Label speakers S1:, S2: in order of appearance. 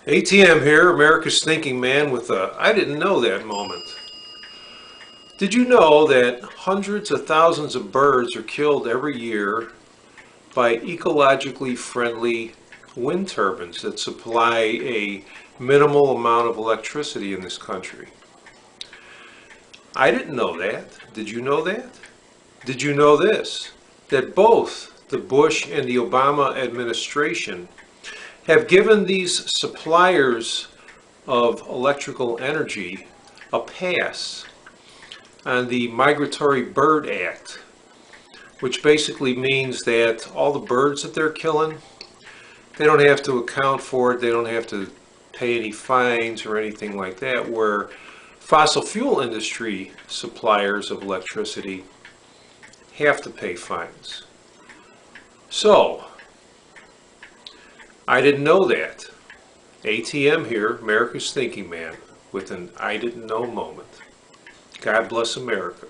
S1: ATM here, America's thinking man with a I didn't know that moment. Did you know that hundreds of thousands of birds are killed every year by ecologically friendly wind turbines that supply a minimal amount of electricity in this country? I didn't know that. Did you know that? Did you know this? That both the Bush and the Obama administration have given these suppliers of electrical energy a pass on the Migratory Bird Act, which basically means that all the birds that they're killing, they don't have to account for it, they don't have to pay any fines or anything like that, where fossil fuel industry suppliers of electricity have to pay fines. So, I didn't know that. ATM here, America's thinking man, with an I didn't know moment. God bless America.